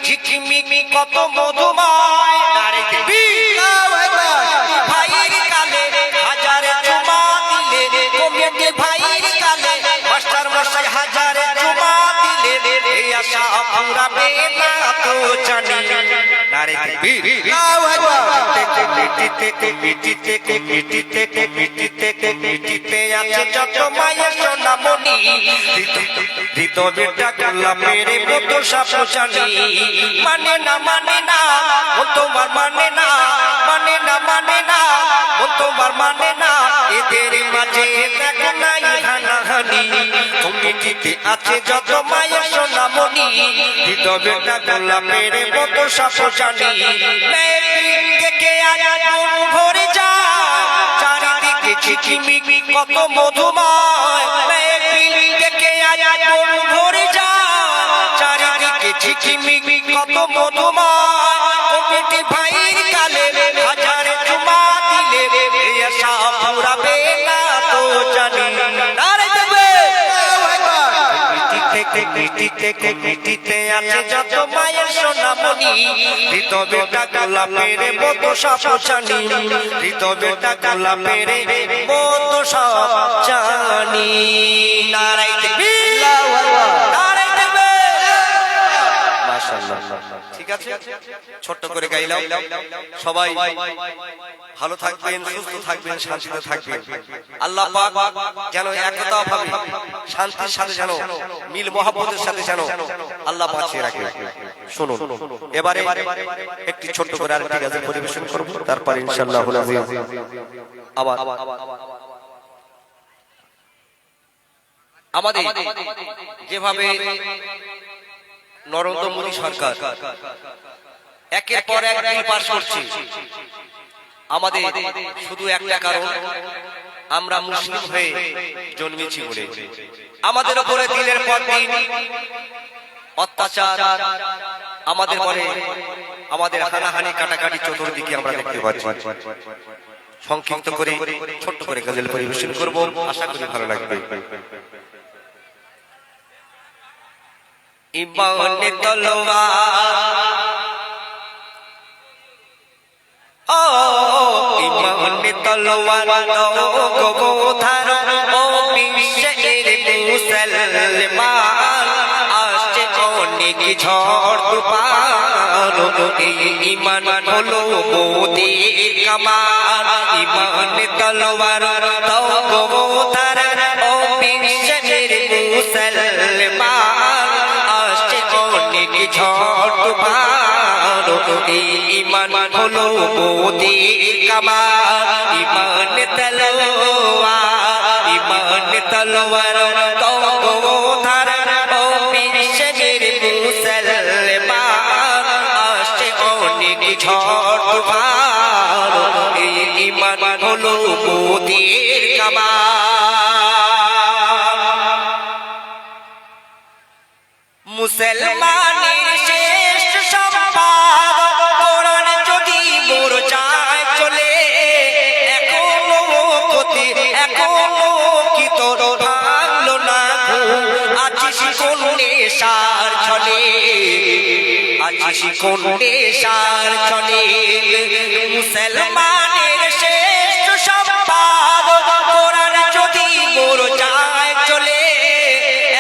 ঝিকিমিকি কত মধুময় নারে ভাইয়ের কালে হাজারে চুমা দিলে কমিটি ভাইয়ের কালে মাস্টার মশাই হাজারে চুমা দিলে এই আশা পুরাবে না তো জানি নারে মিটিতে আছে যত মায়ের সোনামণি দিত বেটা কাল্লা মেরে মতো সাপ জানি মানে না ও তোমার মানে না ও তোমার মানে না এদের মাঝে দেখো নাই হানাহানি কমিটিতে আছে যত মায়ের সোনামণি দিত বেটা কাল্লা মেরে মতো সাপ জানি থেকে আগুন ভরে যায় চারিদিকে ঝিকিমিকি কত মধুময় থেকে আগুন ভরে যায় চারিদিকে ঝিকিমিকি কত মধুময় কমিটি ভাইয়ের কালে হাজারে চুমা দিলে এই আশা পুরাবে না তো জানি নারে দেবে মিটিতে আছে যত মায়ের সোনামণি দিত বেটা গোলাপের মতো সাপ জানি দিত বেটা গোলাপের মতো সাপ জানি নারাই দেবে নারাই দেবে মাশাআল্লাহ ঠিক আছে ছোট্ট করে গাইলাম সবাই ভালো থাকবেন সুস্থ থাকবেন শান্তিতে থাকবেন আল্লাহ পাক যেন একতা ভাবে শান্তির সাথে যেন মিল মহব্বতের সাথে যেন আল্লাহ বাঁচিয়ে রাখে শুনুন এবারে একটি ছোট্ট করে আরেকটি গান পরিবেশন করব তারপর ইনশাআল্লাহ আবার আমাদের যেভাবে নরেন্দ্র মোদী সরকার একের পর এক বিল পাস করছে আমাদের শুধু একটা কারণ আমরা মুসলিম হয়ে জন্মেছি বলে আমাদের উপরে দিনের পর দিন অত্যাচার আমাদের পরে আমাদের হানাহানি কাটাকাটি চতুর্দিকে আমরা দেখতে পাচ্ছি সংক্ষিপ্ত করে ছোট্ট করে গজল পরিবেশন করব আশা করি ভালো লাগবে ইমানে তলোয়ার ইমানে তলোয়ার গো ধার ও বিশ্বের মুসলমান আসছে অনেক ঝড় তুফান ইমান হলো মোদের কামান ইমানে তলোয়ার গো ধার ও বিশ্বের মুসলমান আসছে অনেক ঝড় তুফান ইমান হলো মোদের কামান ইমান তলোয়ার গো ধার ও বিশ্বের মুসলমান আসছে অনেক ঝড় তুফান ইমান হলো মোদের কামান মুসলমানের শ্রেষ্ঠ সম্পদ কোরআন যদি মোর চায় চলে এখনো কি তোর ভাঙলো না আছিস কোন নেশার ছলে মুসলমানের শ্রেষ্ঠ সম্পদ কোরআন যদি মোর চায় চলে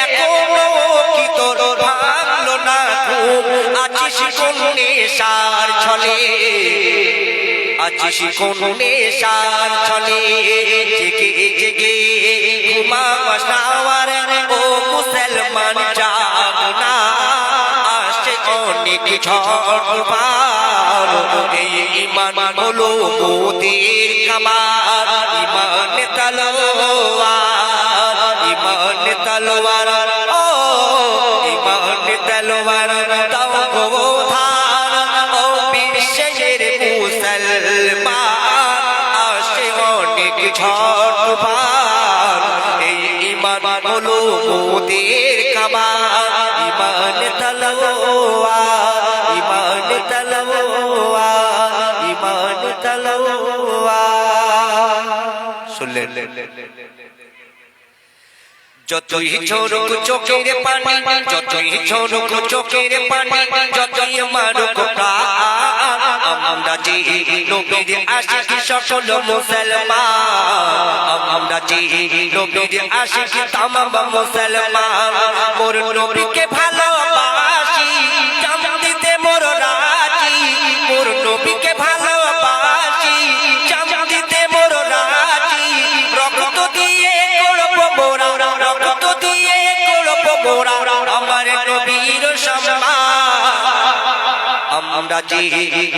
এখনো কি তোর ভাঙলো না আছিস কোন নেশার ছলে জেগে জেগে ঘুমাস না ও মুসলমান জাগো না আসছে অনেক ঝড় তুফান ইমান হলো মোদের কামান ইমান তলোয়ার ও ইমান তলোয়ার দাও গো ধার ও বিশ্বের মুসলমান আসছে অনেক ঝড় তুফান ইমান হলো মোদের কামান ইমান তলোয়ার শুনলেন যতই ঝরুক চোখের পানি, যতই ঝরুক চোখের পানি, যতই মারুক প্রাণ, আমরা যে নবীর আশিক সকল মুসলমান, আমরা যে নবীর আশিক তামাম মুসলমান। মোর নবীকে ভালোবাসি, জান দিতে মোর রাজি, মোর নবীকে ভালোবাসি, জান দিতে মোর রাজি। রক্ত দিয়ে করব মোরা, রক্ত দিয়ে করব মোরা আমার নবীর সম্মান। আমরা যে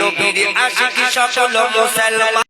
নবীর আশিক সকল মুসলমান।